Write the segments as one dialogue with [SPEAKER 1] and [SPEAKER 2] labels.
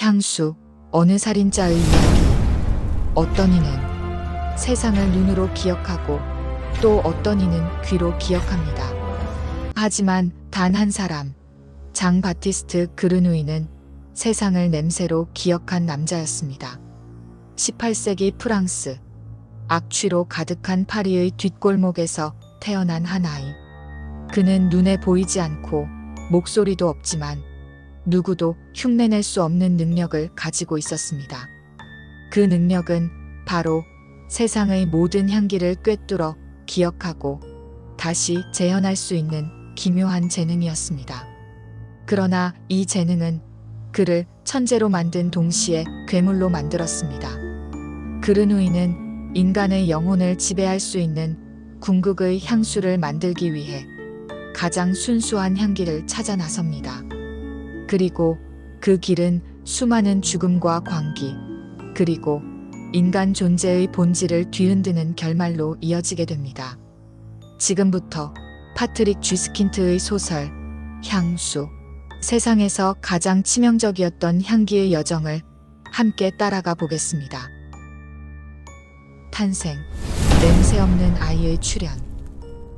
[SPEAKER 1] 향수, 어느 살인자의 이야기. 어떤 이는 세상을 눈으로 기억하고 또 어떤 이는 귀로 기억합니다. 하지만 단 한 사람, 장 바티스트 그르누이는 세상을 냄새로 기억한 남자였습니다. 18세기 프랑스, 악취로 가득한 파리의 뒷골목에서 태어난 한 아이. 그는 눈에 보이지 않고 목소리도 없지만 누구도 흉내낼 수 없는 능력을 가지고 있었습니다. 그 능력은 바로 세상의 모든 향기를 꿰뚫어 기억하고 다시 재현할 수 있는 기묘한 재능이었습니다. 그러나 이 재능은 그를 천재로 만든 동시에 괴물로 만들었습니다. 그르누이는 인간의 영혼을 지배할 수 있는 궁극의 향수를 만들기 위해 가장 순수한 향기를 찾아 나섭니다. 그리고 그 길은 수많은 죽음과 광기, 그리고 인간 존재의 본질을 뒤흔드는 결말로 이어지게 됩니다. 지금부터 파트릭 쥐스킨트의 소설 향수, 세상에서 가장 치명적이었던 향기의 여정을 함께 따라가 보겠습니다. 탄생, 냄새 없는 아이의 출현.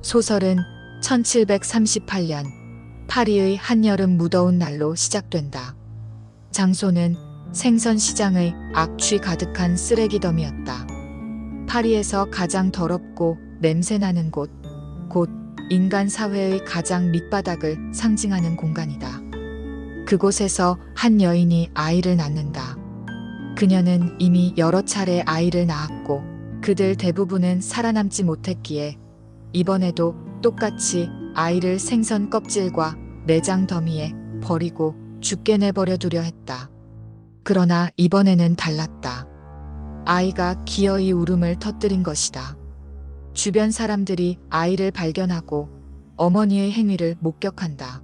[SPEAKER 1] 소설은 1738년 파리의 한여름 무더운 날로 시작된다. 장소는 생선시장의 악취 가득한 쓰레기더미였다. 파리에서 가장 더럽고 냄새나는 곳, 곧 인간 사회의 가장 밑바닥을 상징하는 공간이다. 그곳에서 한 여인이 아이를 낳는다. 그녀는 이미 여러 차례 아이를 낳았고 그들 대부분은 살아남지 못했기에 이번에도 똑같이 아이를 생선 껍질과 내장 더미에 버리고 죽게 내버려 두려 했다. 그러나 이번에는 달랐다. 아이가 기어이 울음을 터뜨린 것이다. 주변 사람들이 아이를 발견하고 어머니의 행위를 목격한다.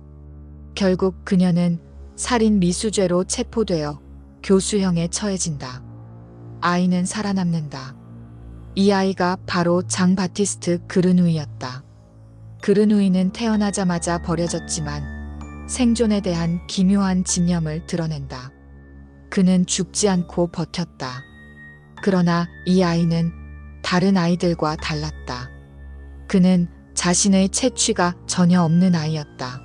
[SPEAKER 1] 결국 그녀는 살인 미수죄로 체포되어 교수형에 처해진다. 아이는 살아남는다. 이 아이가 바로 장 바티스트 그르누이였다. 그르누이는 태어나자마자 버려졌지만 생존에 대한 기묘한 집념을 드러낸다. 그는 죽지 않고 버텼다. 그러나 이 아이는 다른 아이들과 달랐다. 그는 자신의 채취가 전혀 없는 아이였다.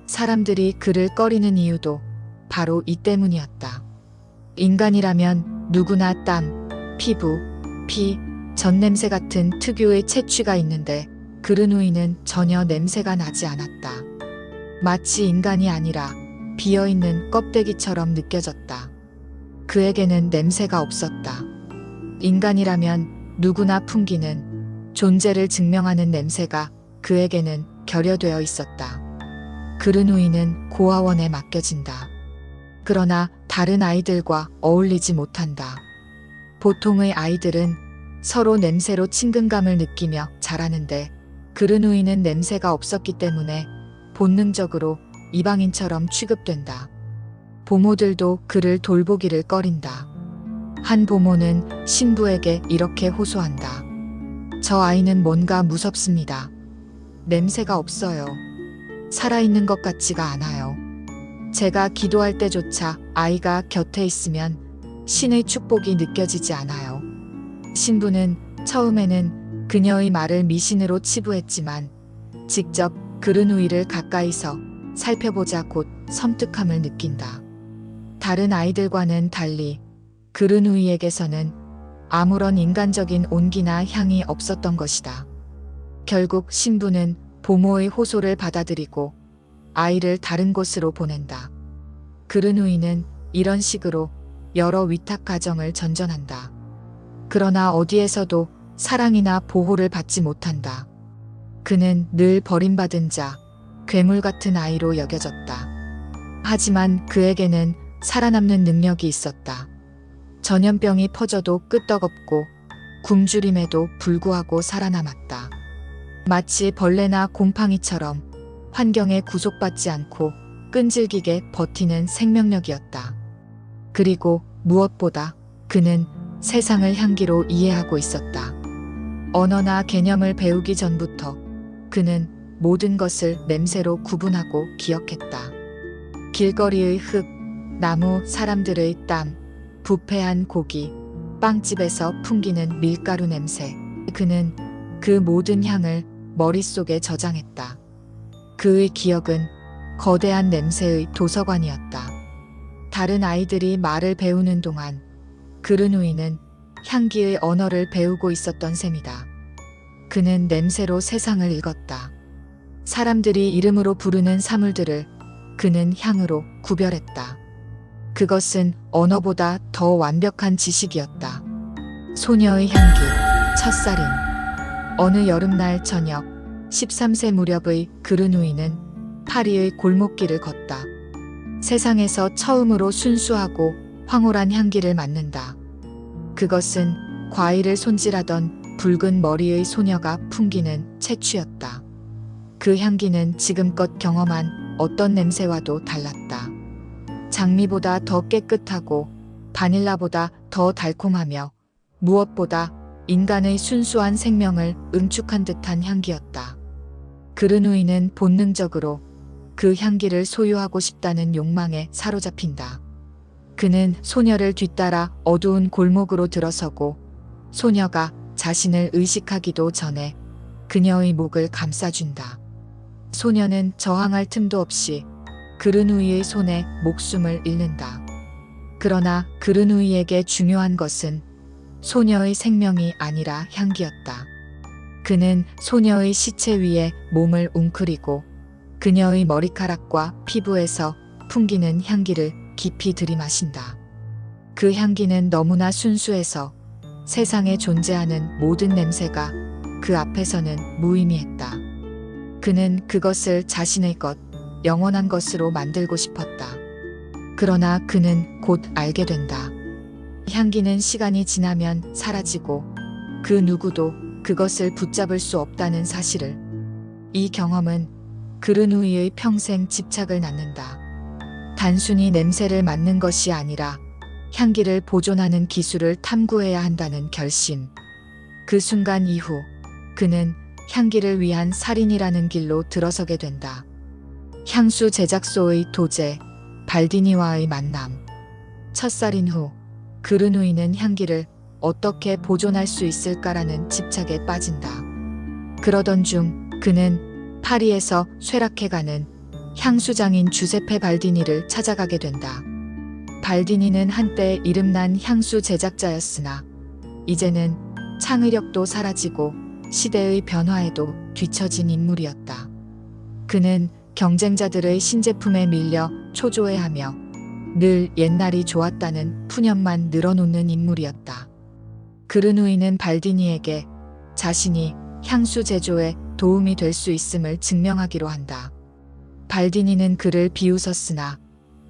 [SPEAKER 1] 사람들이 그를 꺼리는 이유도 바로 이 때문이었다. 인간이라면 누구나 땀, 피부, 피, 전냄새 같은 특유의 채취가 있는데 그르누이는 전혀 냄새가 나지 않았다. 마치 인간이 아니라 비어있는 껍데기처럼 느껴졌다. 그에게는 냄새가 없었다. 인간이라면 누구나 풍기는 존재를 증명하는 냄새가 그에게는 결여되어 있었다. 그르누이는 고아원에 맡겨진다. 그러나 다른 아이들과 어울리지 못한다. 보통의 아이들은 서로 냄새로 친근감을 느끼며 자라는데 그르누이는 냄새가 없었기 때문에 본능적으로 이방인처럼 취급된다. 보모들도 그를 돌보기를 꺼린다. 한 보모는 신부에게 이렇게 호소한다. 저 아이는 뭔가 무섭습니다. 냄새가 없어요. 살아있는 것 같지가 않아요. 제가 기도할 때조차 아이가 곁에 있으면 신의 축복이 느껴지지 않아요. 신부는 처음에는 그녀의 말을 미신으로 치부했지만 직접 그르누이를 가까이서 살펴보자 곧 섬뜩함을 느낀다. 다른 아이들과는 달리 그르누이에게서는 아무런 인간적인 온기나 향이 없었던 것이다. 결국 신부는 보모의 호소를 받아들이고 아이를 다른 곳으로 보낸다. 그르누이는 이런 식으로 여러 위탁 가정을 전전한다. 그러나 어디에서도 사랑이나 보호를 받지 못한다. 그는 늘 버림받은 자, 괴물 같은 아이로 여겨졌다. 하지만 그에게는 살아남는 능력이 있었다. 전염병이 퍼져도 끄떡없고 굶주림에도 불구하고 살아남았다. 마치 벌레나 곰팡이처럼 환경에 구속받지 않고 끈질기게 버티는 생명력이었다. 그리고 무엇보다 그는 세상을 향기로 이해하고 있었다. 언어나 개념을 배우기 전부터 그는 모든 것을 냄새로 구분하고 기억했다. 길거리의 흙, 나무, 사람들의 땀, 부패한 고기, 빵집에서 풍기는 밀가루 냄새. 그는 그 모든 향을 머릿속에 저장했다. 그의 기억은 거대한 냄새의 도서관이었다. 다른 아이들이 말을 배우는 동안 그르누이는 향기의 언어를 배우고 있었던 셈이다. 그는 냄새로 세상을 읽었다. 사람들이 이름으로 부르는 사물들을 그는 향으로 구별했다. 그것은 언어보다 더 완벽한 지식이었다. 소녀의 향기, 첫살인. 어느 여름날 저녁, 13세 무렵의 그르누이는 파리의 골목길을 걷다. 세상에서 처음으로 순수하고 황홀한 향기를 맡는다. 그것은 과일을 손질하던 붉은 머리의 소녀가 풍기는 채취였다. 그 향기는 지금껏 경험한 어떤 냄새와도 달랐다. 장미보다 더 깨끗하고 바닐라보다 더 달콤하며 무엇보다 인간의 순수한 생명을 응축한 듯한 향기였다. 그르누이는 본능적으로 그 향기를 소유하고 싶다는 욕망에 사로잡힌다. 그는 소녀를 뒤따라 어두운 골목으로 들어서고 소녀가 자신을 의식하기도 전에 그녀의 목을 감싸준다. 소녀는 저항할 틈도 없이 그르누이의 손에 목숨을 잃는다. 그러나 그르누이에게 중요한 것은 소녀의 생명이 아니라 향기였다. 그는 소녀의 시체 위에 몸을 웅크리고 그녀의 머리카락과 피부에서 풍기는 향기를 깊이 들이마신다. 그 향기는 너무나 순수해서 세상에 존재하는 모든 냄새가 그 앞에서는 무의미했다. 그는 그것을 자신의 것, 영원한 것으로 만들고 싶었다. 그러나 그는 곧 알게 된다. 향기는 시간이 지나면 사라지고 그 누구도 그것을 붙잡을 수 없다는 사실을. 이 경험은 그르누이의 평생 집착을 낳는다. 단순히 냄새를 맡는 것이 아니라 향기를 보존하는 기술을 탐구해야 한다는 결심. 그 순간 이후 그는 향기를 위한 살인이라는 길로 들어서게 된다. 향수 제작소의 도제, 발디니와의 만남. 첫살인 후 그르누이는 향기를 어떻게 보존할 수 있을까라는 집착에 빠진다. 그러던 중 그는 파리에서 쇠락해가는 향수장인 주세페 발디니를 찾아가게 된다. 발디니는 한때 이름난 향수 제작자였으나 이제는 창의력도 사라지고 시대의 변화에도 뒤처진 인물이었다. 그는 경쟁자들의 신제품에 밀려 초조해하며 늘 옛날이 좋았다는 푸념만 늘어놓는 인물이었다. 그르누이는 발디니에게 자신이 향수 제조에 도움이 될 수 있음을 증명하기로 한다. 발디니는 그를 비웃었으나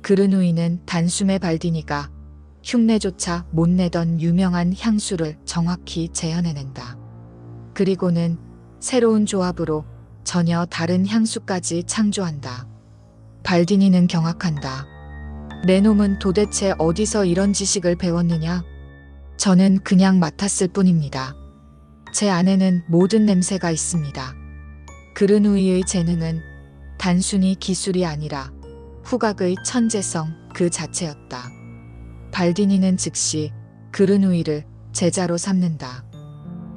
[SPEAKER 1] 그르누이는 단숨에 발디니가 흉내조차 못 내던 유명한 향수를 정확히 재현해낸다. 그리고는 새로운 조합으로 전혀 다른 향수까지 창조한다. 발디니는 경악한다. 내 놈은 도대체 어디서 이런 지식을 배웠느냐? 저는 그냥 맡았을 뿐입니다. 제 안에는 모든 냄새가 있습니다. 그르누이의 재능은 단순히 기술이 아니라 후각의 천재성 그 자체였다. 발디니는 즉시 그르누이를 제자로 삼는다.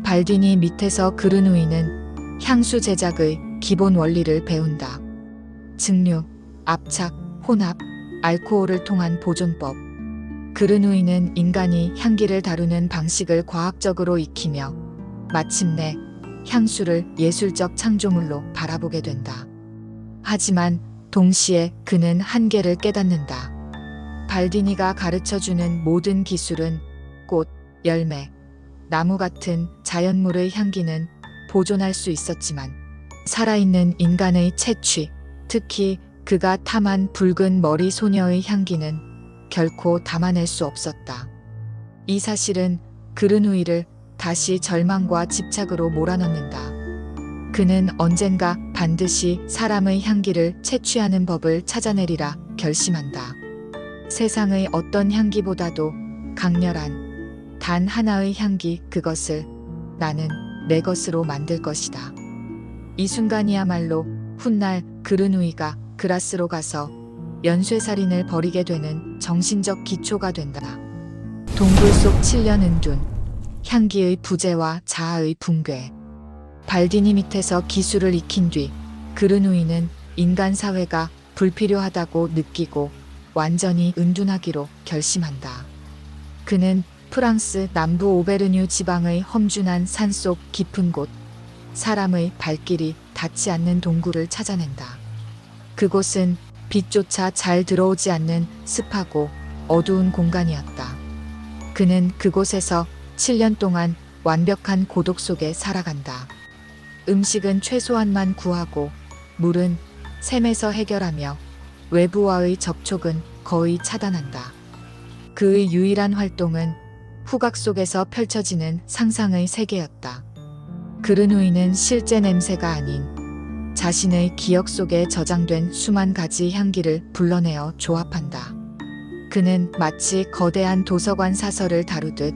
[SPEAKER 1] 발디니 밑에서 그르누이는 향수 제작의 기본 원리를 배운다. 증류, 압착, 혼합, 알코올을 통한 보존법. 그르누이는 인간이 향기를 다루는 방식을 과학적으로 익히며 마침내 향수를 예술적 창조물로 바라보게 된다. 하지만 동시에 그는 한계를 깨닫는다. 발디니가 가르쳐주는 모든 기술은 꽃, 열매, 나무 같은 자연물의 향기는 보존할 수 있었지만 살아있는 인간의 채취, 특히 그가 탐한 붉은 머리 소녀의 향기는 결코 담아낼 수 없었다. 이 사실은 그르누이를 다시 절망과 집착으로 몰아넣는다. 그는 언젠가 반드시 사람의 향기를 채취하는 법을 찾아내리라 결심한다. 세상의 어떤 향기보다도 강렬한 단 하나의 향기, 그것을 나는 내 것으로 만들 것이다. 이 순간이야말로 훗날 그르누이가 그라스로 가서 연쇄살인을 벌이게 되는 정신적 기초가 된다. 동굴 속 7년 은둔, 향기의 부재와 자아의 붕괴. 발디니 밑에서 기술을 익힌 뒤 그르누이는 인간 사회가 불필요하다고 느끼고 완전히 은둔하기로 결심한다. 그는 프랑스 남부 오베르뉴 지방의 험준한 산속 깊은 곳, 사람의 발길이 닿지 않는 동굴을 찾아낸다. 그곳은 빛조차 잘 들어오지 않는 습하고 어두운 공간이었다. 그는 그곳에서 7년 동안 완벽한 고독 속에 살아간다. 음식은 최소한만 구하고 물은 샘에서 해결하며 외부와의 접촉은 거의 차단한다. 그의 유일한 활동은 후각 속에서 펼쳐지는 상상의 세계였다. 그르누이는 실제 냄새가 아닌 자신의 기억 속에 저장된 수만 가지 향기를 불러내어 조합한다. 그는 마치 거대한 도서관 사설을 다루듯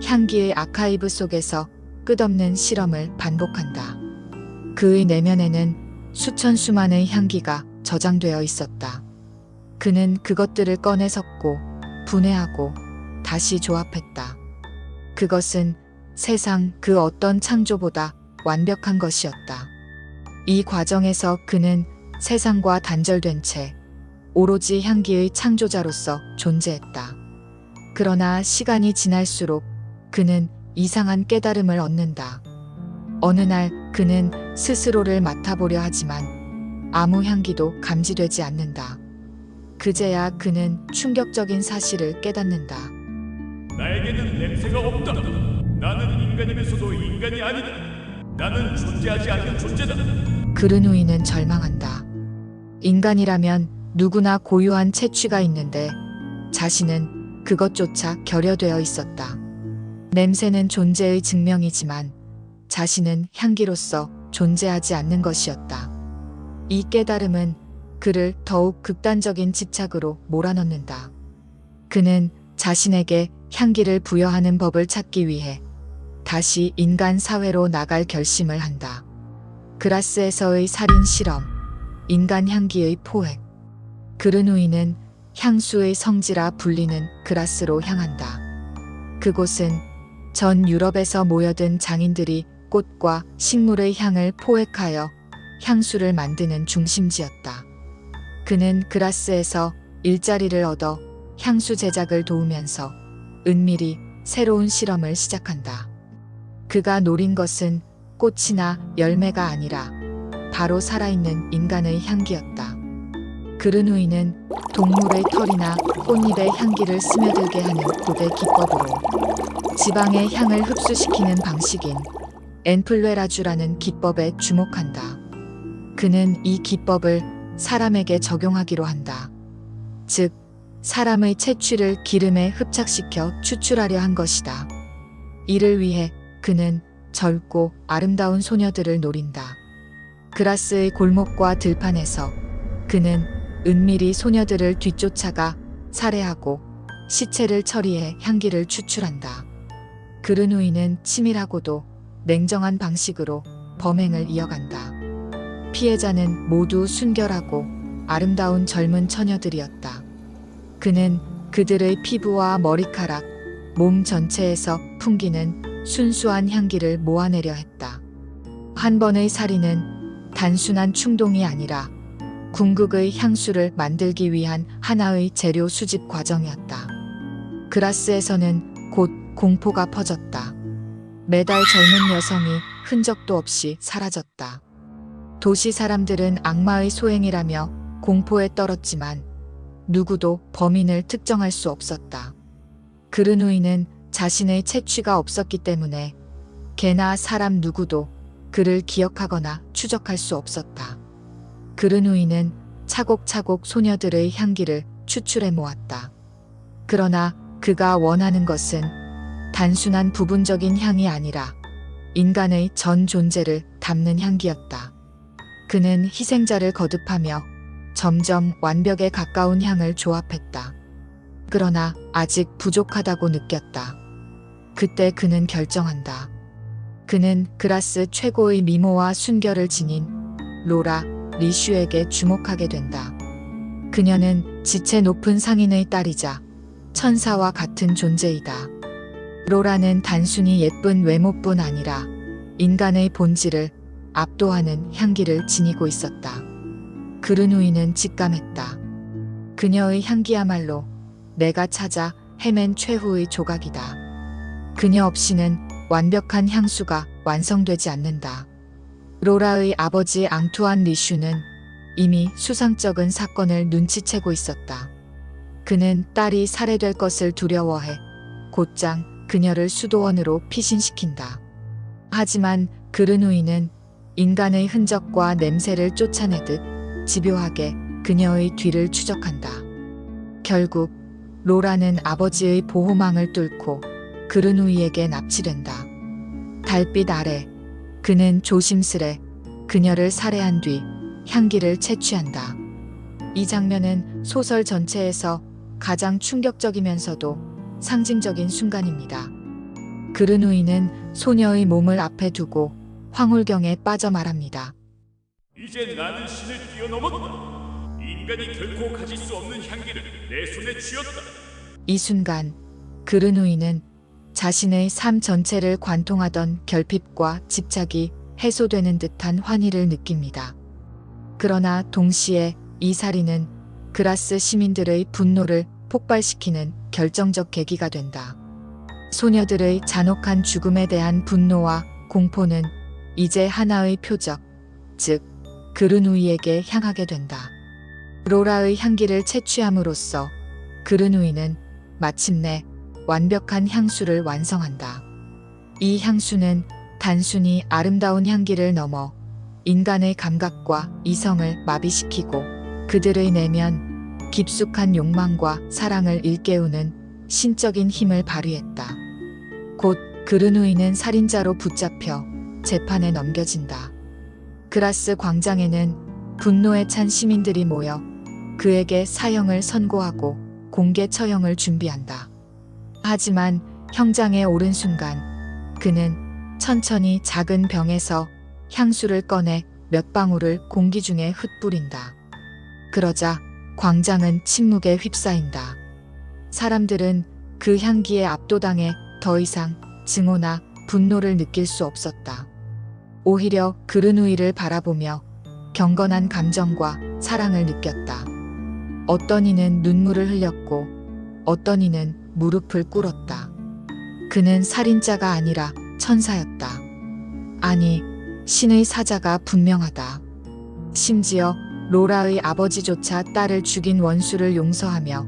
[SPEAKER 1] 향기의 아카이브 속에서 끝없는 실험을 반복한다. 그의 내면에는 수천 수만의 향기가 저장되어 있었다. 그는 그것들을 꺼내 섞고 분해하고 다시 조합했다. 그것은 세상 그 어떤 창조보다 완벽한 것이었다. 이 과정에서 그는 세상과 단절된 채 오로지 향기의 창조자로서 존재했다. 그러나 시간이 지날수록 그는 이상한 깨달음을 얻는다. 어느 날 그는 스스로를 맡아보려 하지만 아무 향기도 감지되지 않는다. 그제야 그는 충격적인 사실을 깨닫는다.
[SPEAKER 2] 나에게는 냄새가 없다. 나는 인간이면서도 인간이 아니다. 나는 존재하지 않는 존재다.
[SPEAKER 1] 그르누이는 절망한다. 인간이라면 누구나 고유한 채취가 있는데 자신은 그것조차 결여되어 있었다. 냄새는 존재의 증명이지만 자신은 향기로서 존재하지 않는 것이었다. 이 깨달음은 그를 더욱 극단적인 집착으로 몰아넣는다. 그는 자신에게 향기를 부여하는 법을 찾기 위해 다시 인간 사회로 나갈 결심을 한다. 그라스에서의 살인 실험, 인간 향기의 포획. 그르누이는 향수의 성지라 불리는 그라스로 향한다. 그곳은 전 유럽에서 모여든 장인들이 꽃과 식물의 향을 포획하여 향수를 만드는 중심지였다. 그는 그라스에서 일자리를 얻어 향수 제작을 도우면서 은밀히 새로운 실험을 시작한다. 그가 노린 것은 꽃이나 열매가 아니라 바로 살아있는 인간의 향기였다. 그르누이는 동물의 털이나 꽃잎의 향기를 스며들게 하는 고대 기법으로 지방의 향을 흡수시키는 방식인 엔플레라주라는 기법에 주목한다. 그는 이 기법을 사람에게 적용하기로 한다. 즉, 사람의 채취를 기름에 흡착시켜 추출하려 한 것이다. 이를 위해 그는 젊고 아름다운 소녀들을 노린다. 그라스의 골목과 들판에서 그는 은밀히 소녀들을 뒤쫓아가 살해하고 시체를 처리해 향기를 추출한다. 그르누이는 치밀하고도 냉정한 방식으로 범행을 이어간다. 피해자는 모두 순결하고 아름다운 젊은 처녀들이었다. 그는 그들의 피부와 머리카락, 몸 전체에서 풍기는 순수한 향기를 모아내려 했다. 한 번의 살인은 단순한 충동이 아니라 궁극의 향수를 만들기 위한 하나의 재료 수집 과정이었다. 그라스에서는 곧 공포가 퍼졌다. 매달 젊은 여성이 흔적도 없이 사라졌다. 도시 사람들은 악마의 소행이라며 공포에 떨었지만 누구도 범인을 특정할 수 없었다. 그르누이는 자신의 채취가 없었기 때문에 개나 사람 누구도 그를 기억하거나 추적할 수 없었다. 그르누이는 차곡차곡 소녀들의 향기를 추출해 모았다. 그러나 그가 원하는 것은 단순한 부분적인 향이 아니라 인간의 전 존재를 담는 향기였다. 그는 희생자를 거듭하며 점점 완벽에 가까운 향을 조합했다. 그러나 아직 부족하다고 느꼈다. 그때 그는 결정한다. 그는 그라스 최고의 미모와 순결을 지닌 로라 리슈에게 주목하게 된다. 그녀는 지체 높은 상인의 딸이자 천사와 같은 존재이다. 로라는 단순히 예쁜 외모뿐 아니라 인간의 본질을 압도하는 향기를 지니고 있었다. 그르누이는 직감했다. 그녀의 향기야말로 내가 찾아 헤맨 최후의 조각이다. 그녀 없이는 완벽한 향수가 완성되지 않는다. 로라의 아버지 앙투안 리슈는 이미 수상쩍은 사건을 눈치채고 있었다. 그는 딸이 살해될 것을 두려워해 곧장 그녀를 수도원으로 피신시킨다. 하지만 그르누이는 인간의 흔적과 냄새를 쫓아내듯 집요하게 그녀의 뒤를 추적한다. 결국 로라는 아버지의 보호망을 뚫고 그르누이에게 납치된다. 달빛 아래 그는 조심스레 그녀를 살해한 뒤 향기를 채취한다. 이 장면은 소설 전체에서 가장 충격적이면서도 상징적인 순간입니다. 그르누이는 소녀의 몸을 앞에 두고 황홀경에 빠져 말합니다.
[SPEAKER 2] 이제 나는 신을 뛰어넘었다. 인간이 결코 가질 수 없는 향기를 내 손에 쥐었다.
[SPEAKER 1] 이 순간 그르누이는 자신의 삶 전체를 관통하던 결핍과 집착이 해소되는 듯한 환희를 느낍니다. 그러나 동시에 이 살인은 그라스 시민들의 분노를 폭발시키는 결정적 계기가 된다. 소녀들의 잔혹한 죽음에 대한 분노와 공포는 이제 하나의 표적, 즉 그르누이에게 향하게 된다. 로라의 향기를 채취함으로써 그르누이는 마침내 완벽한 향수를 완성한다. 이 향수는 단순히 아름다운 향기를 넘어 인간의 감각과 이성을 마비시키고 그들의 내면 깊숙한 욕망과 사랑을 일깨우는 신적인 힘을 발휘했다. 곧 그르누이는 살인자로 붙잡혀 재판에 넘겨진다. 그라스 광장에는 분노에 찬 시민들이 모여 그에게 사형을 선고하고 공개 처형을 준비한다. 하지만 형장에 오른 순간 그는 천천히 작은 병에서 향수를 꺼내 몇 방울을 공기 중에 흩뿌린다. 그러자 광장은 침묵에 휩싸인다. 사람들은 그 향기에 압도당해 더 이상 증오나 분노를 느낄 수 없었다. 오히려 그르누이를 바라보며 경건한 감정과 사랑을 느꼈다. 어떤 이는 눈물을 흘렸고 어떤 이는 무릎을 꿇었다. 그는 살인자가 아니라 천사였다. 아니, 신의 사자가 분명하다. 심지어 로라의 아버지조차 딸을 죽인 원수를 용서하며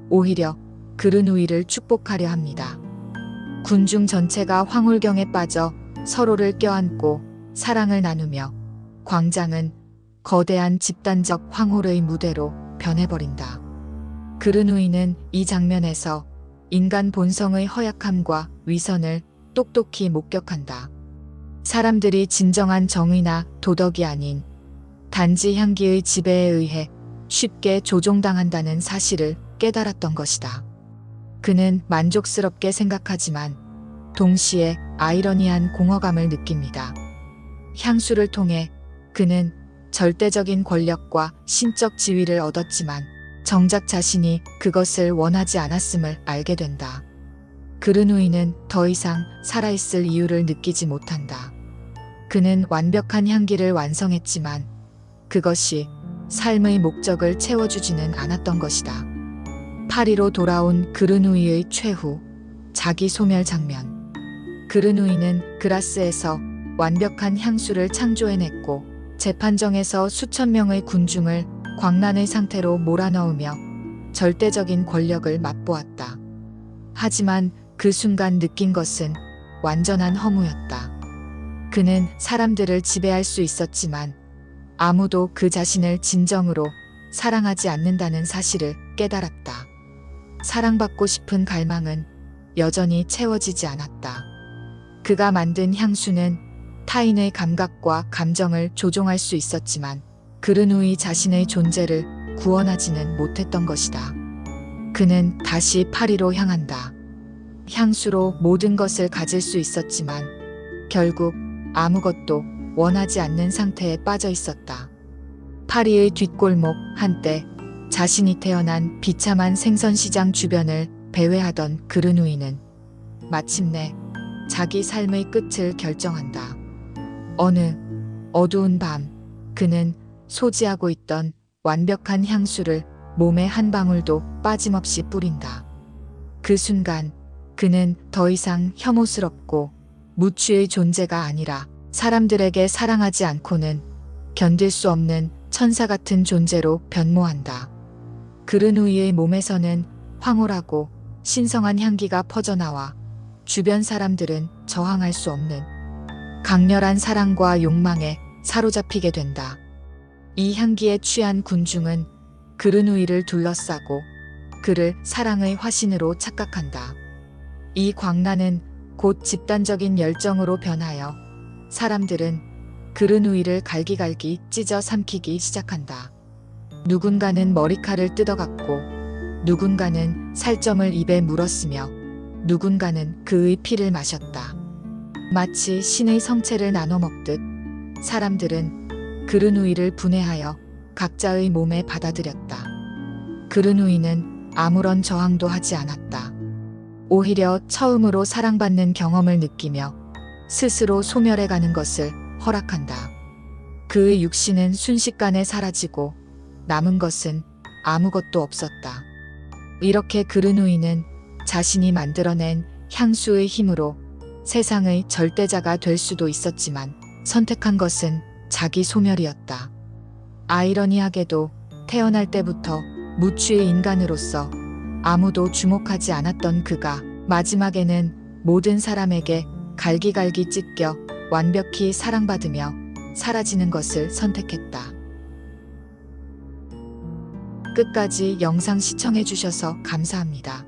[SPEAKER 1] 오히려 그르누이를 축복하려 합니다. 군중 전체가 황홀경에 빠져 서로를 껴안고 사랑을 나누며 광장은 거대한 집단적 황홀의 무대로 변해버린다. 그르누이는 이 장면에서 인간 본성의 허약함과 위선을 똑똑히 목격한다. 사람들이 진정한 정의나 도덕이 아닌 단지 향기의 지배에 의해 쉽게 조종당한다는 사실을 깨달았던 것이다. 그는 만족스럽게 생각하지만 동시에 아이러니한 공허감을 느낍니다. 향수를 통해 그는 절대적인 권력과 신적 지위를 얻었지만 정작 자신이 그것을 원하지 않았음을 알게 된다. 그르누이는 더 이상 살아있을 이유를 느끼지 못한다. 그는 완벽한 향기를 완성했지만 그것이 삶의 목적을 채워주지는 않았던 것이다. 파리로 돌아온 그르누이의 최후, 자기 소멸 장면. 그르누이는 그라스에서 완벽한 향수를 창조해냈고 재판정에서 수천 명의 군중을 광란의 상태로 몰아넣으며 절대적인 권력을 맛보았다. 하지만 그 순간 느낀 것은 완전한 허무였다. 그는 사람들을 지배할 수 있었지만 아무도 그 자신을 진정으로 사랑하지 않는다는 사실을 깨달았다. 사랑받고 싶은 갈망은 여전히 채워지지 않았다. 그가 만든 향수는 타인의 감각과 감정을 조종할 수 있었지만 그르누이 자신의 존재를 구원하지는 못했던 것이다. 그는 다시 파리로 향한다. 향수로 모든 것을 가질 수 있었지만 결국 아무것도 원하지 않는 상태에 빠져 있었다. 파리의 뒷골목, 한때 자신이 태어난 비참한 생선시장 주변을 배회하던 그르누이는 마침내 자기 삶의 끝을 결정한다. 어느 어두운 밤, 그는 소지하고 있던 완벽한 향수를 몸에 한 방울도 빠짐없이 뿌린다. 그 순간 그는 더 이상 혐오스럽고 무취의 존재가 아니라 사람들에게 사랑하지 않고는 견딜 수 없는 천사 같은 존재로 변모한다. 그르누이의 몸에서는 황홀하고 신성한 향기가 퍼져나와 주변 사람들은 저항할 수 없는 강렬한 사랑과 욕망에 사로잡히게 된다. 이 향기에 취한 군중은 그르누이를 둘러싸고 그를 사랑의 화신으로 착각한다. 이 광란은 곧 집단적인 열정으로 변하여 사람들은 그르누이를 갈기갈기 찢어 삼키기 시작한다. 누군가는 머리칼을 뜯어갔고 누군가는 살점을 입에 물었으며 누군가는 그의 피를 마셨다. 마치 신의 성체를 나눠 먹듯 사람들은 그르누이를 분해하여 각자의 몸에 받아들였다. 그르누이는 아무런 저항도 하지 않았다. 오히려 처음으로 사랑받는 경험을 느끼며 스스로 소멸해가는 것을 허락한다. 그의 육신은 순식간에 사라지고 남은 것은 아무것도 없었다. 이렇게 그르누이는 자신이 만들어낸 향수의 힘으로 세상의 절대자가 될 수도 있었지만 선택한 것은 자기 소멸이었다. 아이러니하게도 태어날 때부터 무취의 인간으로서 아무도 주목하지 않았던 그가 마지막에는 모든 사람에게 갈기갈기 찢겨 완벽히 사랑받으며 사라지는 것을 선택했다. 끝까지 영상 시청해 주셔서 감사합니다.